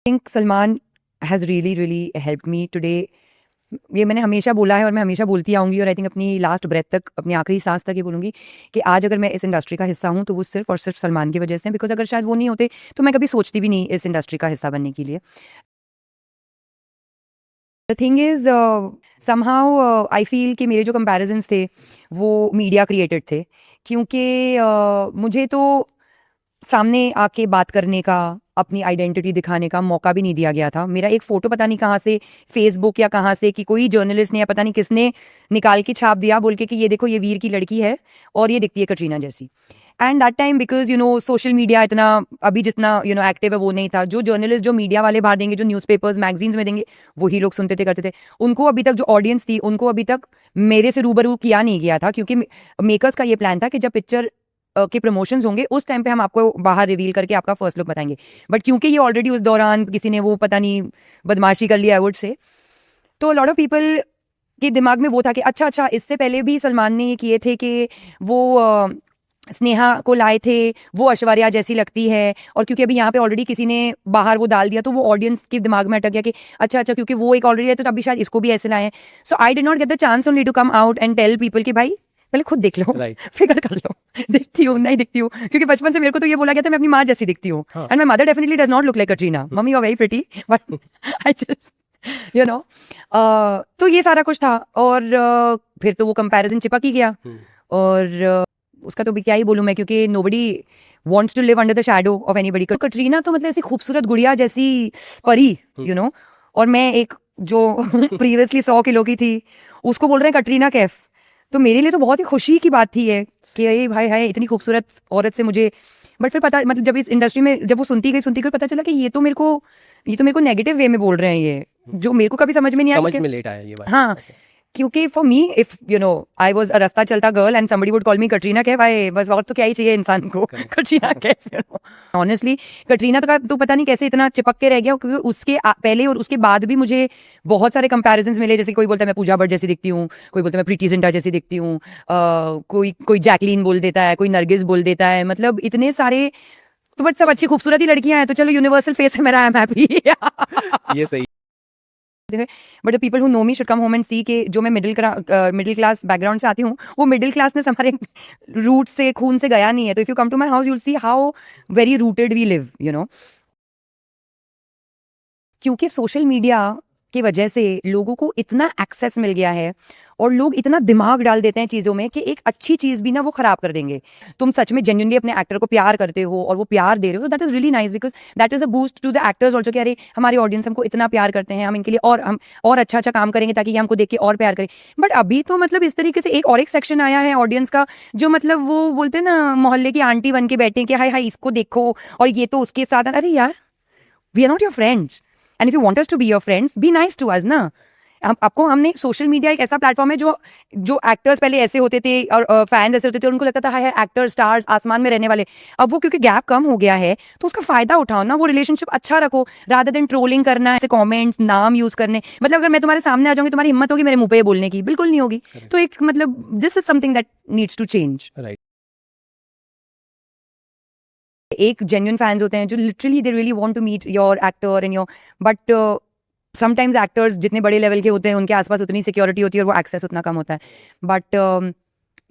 Think Salman has really helped me today. ये मैंने हमेशा बोला है और मैं हमेशा बोलती आऊँगी और आई थिंक अपनी लास्ट ब्रेथ तक, अपनी आखिरी सांस तक ये बोलूँगी कि आज अगर मैं इस इंडस्ट्री का हिस्सा हूँ तो वो सिर्फ और सिर्फ सलमान की वजह से, बिकॉज अगर शायद वो नहीं होते तो मैं कभी सोचती भी नहीं इस इंडस्ट्री का हिस्सा बनने के लिए। The thing is somehow I feel कि मेरे जो कंपैरिजन्स थे वो मीडिया क्रिएटेड थे, क्योंकि मुझे तो सामने आके बात करने का, अपनी आइडेंटिटी दिखाने का मौका भी नहीं दिया गया था। मेरा एक फ़ोटो पता नहीं कहाँ से, फेसबुक या कहाँ से, कि कोई जर्नलिस्ट ने या पता नहीं किसने निकाल के छाप दिया बोल के कि ये देखो ये वीर की लड़की है और ये दिखती है कटरीना जैसी। And that time because social media इतना अभी जितना एक्टिव है वो नहीं था। जो जर्नलिस्ट, जो मीडिया वाले बाहर देंगे, जो न्यूज़पेपर्स मैगजीन्स में देंगे, वही लोग सुनते थे, करते थे। उनको अभी तक जो ऑडियंस थी उनको अभी तक मेरे से रूबरू किया नहीं गया था, क्योंकि मेकर्स का ये प्लान था कि जब पिक्चर के प्रमोशंस होंगे उस टाइम पे हम आपको बाहर रिवील करके आपका फर्स्ट लुक बताएंगे। बट क्योंकि ये ऑलरेडी उस दौरान किसी ने वो पता नहीं बदमाशी कर लिया आई वुड से, तो लॉट ऑफ पीपल के दिमाग में वो था कि अच्छा इससे पहले भी सलमान ने ये किए थे कि वो स्नेहा को लाए थे, वो ऐश्वर्या जैसी लगती है, और क्योंकि अभी यहाँ पे ऑलरेडी किसी ने बाहर वो डाल दिया तो वो ऑडियंस के दिमाग में अटक गया कि अच्छा क्योंकि वो एक ऑलरेडी है तो अभी शायद इसको भी ऐसे लाए हैं। So I did not get the chance only to come out and tell people कि भाई पहले खुद देख लो, फिगर कर लो, दिखती हूँ नहीं दिखती हूँ, क्योंकि बचपन से मेरे को तो ये बोला गया था मैं अपनी माँ जैसी दिखती हूँ। And my mother definitely does not look like Katrina. Mummy you are very pretty but I just तो ये सारा कुछ था। और फिर तो वो कंपैरिजन चिपक ही गया। और उसका तो भी क्या ही बोलूँ मैं, क्योंकि nobody wants to live under the shadow of anybody. Katrina तो मतलब ऐसी खूबसूरत गुड़िया जैसी परी, और मैं एक जो प्रीवियसली 100 किलो की थी उसको बोल रहे हैं कटरीना कैफ। तो मेरे लिए तो बहुत ही खुशी की बात थी ये कि अरे भाई हाय इतनी खूबसूरत औरत से मुझे। बट फिर पता, मतलब जब इस इंडस्ट्री में जब वो सुनती गई पता चला कि ये तो मेरे को नेगेटिव वे में बोल रहे हैं, ये जो मेरे को कभी समझ में नहीं आया, समझ में लेट आया ये बात। हाँ, क्योंकि for me if I was a रास्ता चलता girl and somebody would call me Katrina Kaif, I बस और तो क्या ही चाहिए इंसान को, कटरीना कैफ। ऑनेस्टली कटरीना तो पता नहीं कैसे इतना चिपक के रह गया, क्योंकि उसके पहले और उसके बाद भी मुझे बहुत सारे कंपैरिजन्स मिले। जैसे कोई बोलता है मैं पूजा भट्ट जैसी दिखती हूँ, कोई बोलता है मैं प्रीति जिंटा जैसी दिखती हूँ, कोई जैकलीन बोल देता है, कोई नरगिस बोल देता है, मतलब इतने सारे। तो बट सब अच्छी खूबसूरत ही लड़कियां हैं, तो चलो यूनिवर्सल फेस है मेरा, आई एम हैप्पी। ये सही। But the people who know me should come home and see के जो मैं मिडिल क्लास बैकग्राउंड से आती हूँ, वो मिडिल क्लासनेस हमारे रूट से, खून से गया नहीं है। तो if you come to my house you will see how very rooted we live, क्योंकि सोशल मीडिया की वजह से लोगों को इतना एक्सेस मिल गया है और लोग इतना दिमाग डाल देते हैं चीज़ों में कि एक अच्छी चीज़ भी ना वो खराब कर देंगे। तुम सच में जेन्युइनली अपने एक्टर को प्यार करते हो और वो प्यार दे रहे हो, that is really nice, because that is a boost to the actors also कि अरे हमारी ऑडियंस हमको इतना प्यार करते हैं, हम इनके लिए हम और अच्छा काम करेंगे ताकि ये हमको देख के और प्यार करें। बट अभी तो मतलब इस तरीके से एक सेक्शन आया है ऑडियंस का जो मतलब वो बोलते हैं ना मोहल्ले की आंटी बन के बैठे कि हाय हाय इसको देखो और ये तो उसके साथ। अरे यार we are not your friends, and if you want us to be your friends be nice to us ना। हमने सोशल मीडिया एक ऐसा प्लेटफॉर्म है जो एक्टर्स पहले ऐसे होते थे और फैंस ऐसे होते थे और उनको लगता था हाय एक्टर स्टार्स आसमान में रहने वाले। अब वो क्योंकि गैप कम हो गया है तो उसका फायदा उठाओ ना, वो रिलेशनशिप अच्छा रखो रादर देन ट्रोलिंग करना, ऐसे कमेंट्स नाम यूज करने। मतलब अगर मैं तुम्हारे सामने आ जाऊंगी तुम्हारी हिम्मत होगी मेरे मुंह पे बोलने की? बिल्कुल नहीं होगी। तो एक मतलब this is something that needs to change. एक जेन्युइन फैंस होते हैं जो literally they really want to meet your actor and your, but sometimes actors जितने बड़े लेवल के होते हैं उनके आसपास उतनी सिक्योरिटी होती है और वो एक्सेस उतना कम होता है। बट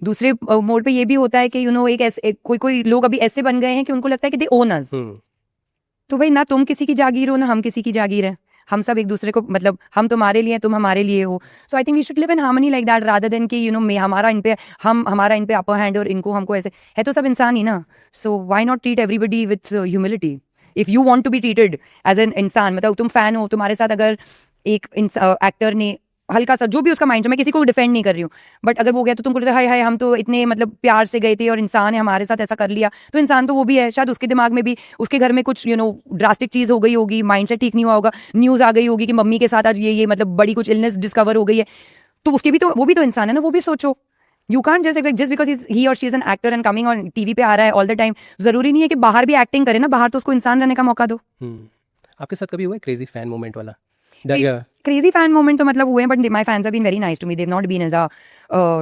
दूसरे मोड पे ये भी होता है कि एक ऐसे कोई लोग अभी ऐसे बन गए हैं कि उनको लगता है कि दे ओन अस। तो भाई ना तुम किसी की जागीर हो ना हम किसी की जागीर है, हम सब एक दूसरे को, मतलब हम तुम्हारे लिए तुम हमारे लिए हो। So I think we should live in harmony like that rather than कि हमारा इन पे अपर हैंड और इनको हमको ऐसे है। तो सब इंसान ही ना, so why not treat everybody with humility. If you want to be treated as an इंसान, मतलब तुम फैन हो, तुम्हारे साथ अगर एक एक्टर ने हल्का सा जो भी उसका माइंड, मैं किसी को डिफेंड नहीं कर रही हूँ, बट अगर वो गया तो तुमको लगता है हाय हाय हम तो इतने मतलब प्यार से गए थे और इंसान है हमारे साथ ऐसा कर लिया। तो इंसान तो वो भी है, शायद उसके दिमाग में भी उसके घर में कुछ ड्रास्टिक चीज हो गई होगी, माइंड सेट ठीक नहीं हुआ होगा, न्यूज आ गई होगी कि मम्मी के साथ आज ये मतलब बड़ी कुछ इलनेस डिस्कवर हो गई है। तो उसके भी तो वो भी तो इंसान है ना, वो भी सोचो। You can't just because he और she is an actor and coming on TV पे आ रहा है ऑल द टाइम, जरूरी नहीं है कि बाहर भी एक्टिंग करे ना, बाहर तो उसको इंसान रहने का मौका दो। आपके साथ कभी हुआ है क्रेजी फैन मोमेंट वाला? क्रेजी फैन मोमेंट तो मतलब हुए हैं, but my fans have been very nice to me, they have not been as a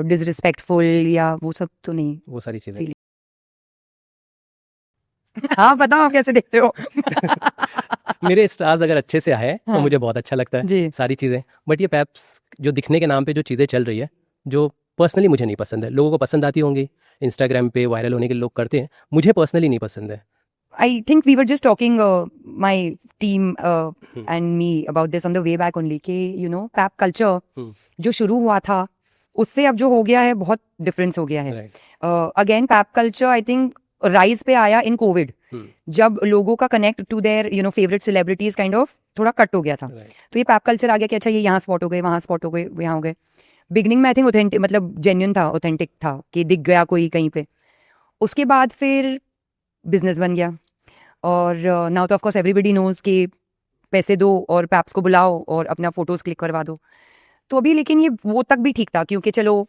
disrespectful या वो सब तो नहीं, वो सारी चीजें। हाँ बताओ आप कैसे देखते हो? मेरे स्टार्स अगर अच्छे से आए तो हाँ। मुझे बहुत अच्छा लगता है जी। सारी चीज़ें। बट ये पैप्स जो दिखने के नाम पे जो चीज़ें चल रही है, जो पर्सनली मुझे नहीं पसंद है, लोगों को पसंद आती होंगी, इंस्टाग्राम पे वायरल होने के लिए लोग करते हैं, मुझे पर्सनली नहीं पसंद है। I think we were just talking, my team Hmm. and me about this on the way back only कि pap culture जो शुरू हुआ था उससे अब जो हो गया है बहुत डिफरेंस हो गया है. Right. Again pap culture I think rise पे आया इन कोविड, जब लोगों का connect to their favourite celebrities kind of थोड़ा कट हो गया था. Right. तो ये पैप कल्चर आ गया कि अच्छा ये यहाँ स्पॉट हो गए, वहाँ स्पॉट हो गए, यहाँ हो गए. बिगनिंग में आई थिंक ऑथेंटिक मतलब जेन्युइन था, ऑथेंटिक था कि दिख गया कोई कहीं पे. उसके बाद फिर बिजनेस बन गया और नाउ तो ऑफकोर्स एवरीबडी नोज कि पैसे दो और पैप्स को बुलाओ और अपना फोटोज क्लिक करवा दो. तो अभी लेकिन ये वो तक भी ठीक था क्योंकि चलो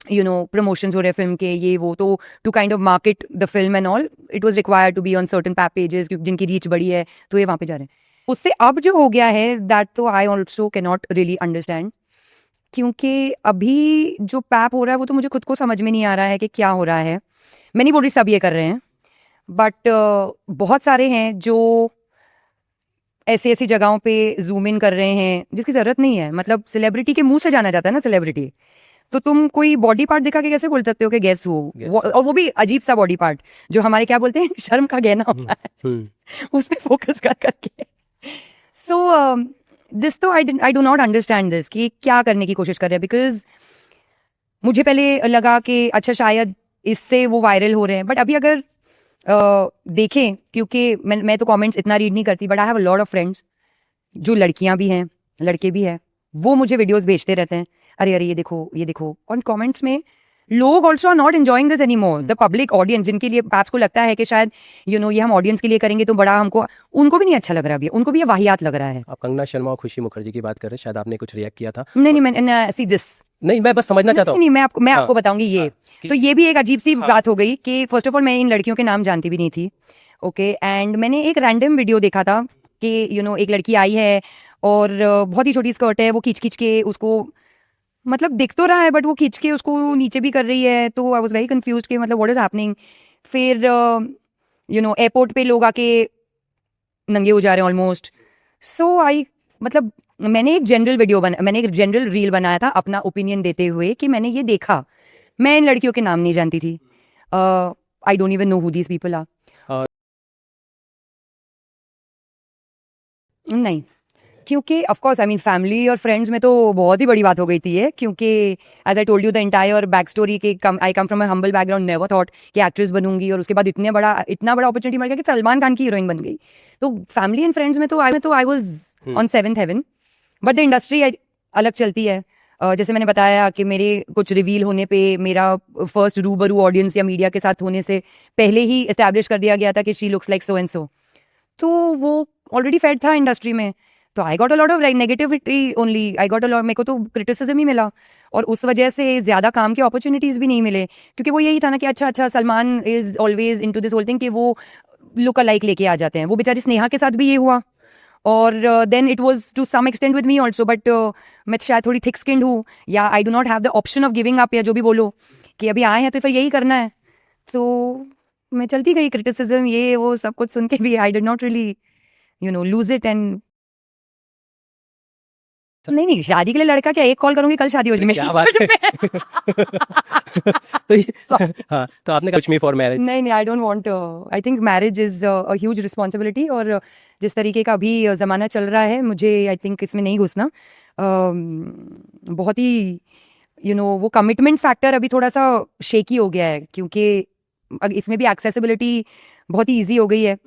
प्रमोशंस हो रहे फिल्म के, ये वो, तो to kind of market the film and all it was required to be on certain pap pages जिनकी रीच बड़ी है, तो ये वहाँ पे जा रहे हैं. उससे अब जो हो गया है दैट तो I also can not really understand, क्योंकि अभी जो पैप हो रहा है वो तो मुझे खुद को समझ में नहीं आ रहा है कि क्या हो रहा है. मैं नहीं बोल रही सब ये कर रहे हैं, बट बहुत सारे हैं जो ऐसी ऐसी जगहों पे जूम इन कर रहे हैं जिसकी जरूरत नहीं है. मतलब सेलिब्रिटी के मुंह से जाना जाता है ना सेलिब्रिटी, तो तुम कोई बॉडी पार्ट दिखा के कैसे बोल सकते हो कि गेस हो और वो भी अजीब सा बॉडी पार्ट जो हमारे क्या बोलते हैं शर्म का गहना होता है उस पे फोकस कर करके. सो दिस तो आई डू नॉट अंडरस्टैंड दिस कि क्या करने की कोशिश कर रहे हैं. बिकॉज मुझे पहले लगा कि अच्छा शायद इससे वो वायरल हो रहे हैं, बट अभी अगर देखें, क्योंकि मैं तो कमेंट्स इतना रीड नहीं करती, but I have a lot of friends जो लड़कियां भी हैं लड़के भी हैं, वो मुझे वीडियोस भेजते रहते हैं, अरे अरे ये देखो. और कमेंट्स में लोग also are not enjoying this any more. The public audience जिनके लिए पैप्स को लगता है कि शायद ये हम ऑडियंस के लिए करेंगे तो बड़ा हमको, उनको भी नहीं अच्छा लग रहा अभी, उनको भी ये वाहियात लग रहा है. आप कंगना शर्मा और खुशी मुखर्जी की बात कर रहे हैं, शायद आपने कुछ रिएक्ट किया था. नहीं मैं सी दिस नहीं, मैं बस समझना चाहता हूँ. नहीं मैं आपको बताऊंगी ये. तो ये भी एक अजीब सी बात हो गई कि फर्स्ट ऑफ ऑल मैं इन लड़कियों के नाम जानती भी नहीं थी. ओके, एंड मैंने एक रैंडम वीडियो देखा था कि एक लड़की आई है और बहुत ही छोटी स्कर्ट है, वो खींच के उसको, मतलब दिख तो रहा है बट वो खींच के उसको नीचे भी कर रही है. तो आई वाज वेरी कंफ्यूज्ड कि मतलब व्हाट इज हैपनिंग. फिर एयरपोर्ट पे लोग आके नंगे हो जा रहे हैं ऑलमोस्ट. सो आई मतलब मैंने एक जनरल रील बनाया था अपना ओपिनियन देते हुए कि मैंने ये देखा. मैं इन लड़कियों के नाम नहीं जानती थी. I don't even know who these people are. नहीं, क्योंकि of course I mean family और फ्रेंड्स में तो बहुत ही बड़ी बात हो गई थी ये, क्योंकि as I told you the entire back story के I come from a humble background, never thought कि एक्ट्रेस बनूंगी, और उसके बाद इतना बड़ा अपॉर्चुनिटी मिल गया कि सलमान खान की हीरोइन बन गई. तो फैमिली एंड फ्रेंड्स में तो I was on seventh heaven. But the industry अलग चलती है. जैसे मैंने बताया कि मेरे कुछ रिवील होने पे मेरा फर्स्ट रूबरू ऑडियंस या मीडिया के साथ होने से पहले ही एस्टैब्लिश कर दिया गया था कि she looks like so and so. तो वो ऑलरेडी फेड था इंडस्ट्री में. तो I got a lot of negativity only. I got a lot, मेरे को तो क्रिटिसिज्म ही मिला और उस वजह से ज़्यादा काम के अपॉर्चुनिटीज़ भी नहीं मिले, क्योंकि वो यही था ना कि अच्छा Salman is always into this whole thing कि वो लुक अलाइक लेके आ जाते हैं. वो बेचारी स्नेहा के साथ भी ये हुआ और then it was to some extent with me also. But मैं शायद थोड़ी थिक स्किन्ड हूँ, या I do not have the option of giving up, या जो भी बोलो कि अभी आए हैं तो फिर यही करना है. तो मैं चलती गई, क्रिटिसिज्म ये वो सब कुछ सुन के भी आई did not really lose it. And नहीं शादी के लिए लड़का क्या, एक कॉल करूंगी कल शादी हो जाएगी. क्या बात है. हाँ, तो आपने कुछ मी फॉर मैरिज. नहीं I don't want. I think marriage is a huge responsibility, और जिस तरीके का अभी ज़माना चल रहा है मुझे आई थिंक इसमें नहीं घुसना. बहुत ही वो कमिटमेंट फैक्टर अभी थोड़ा सा शेकी हो गया है, क्योंकि इसमें भी एक्सेसिबिलिटी बहुत ही ईजी हो गई है.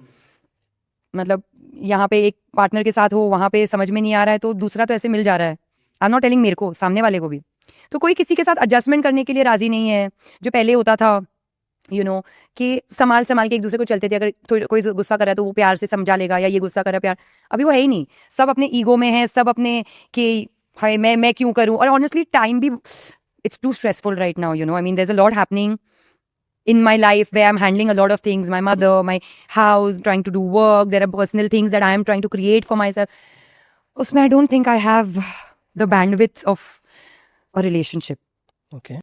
मतलब यहाँ पे एक पार्टनर के साथ हो, वहाँ पे समझ में नहीं आ रहा है तो दूसरा तो ऐसे मिल जा रहा है. आई एम नॉट टेलिंग, मेरे को, सामने वाले को भी. तो कोई किसी के साथ एडजस्टमेंट करने के लिए राजी नहीं है. जो पहले होता था कि संभाल के एक दूसरे को चलते थे. अगर कोई गुस्सा कर रहा है तो वो प्यार से समझा लेगा, या ये गुस्सा कर रहा है प्यार. अभी वो है ही नहीं. सब अपने ईगो में है, सब अपने कि हाय मैं क्यों करूँ. और ऑनेस्टली टाइम भी it's too stressful right now. I mean there is a lot happening in my life where I'm handling a lot of things, my mother, my house, trying to do work. There are personal things that I am trying to create for myself. Usme I don't think I have the bandwidth of a relationship. Okay.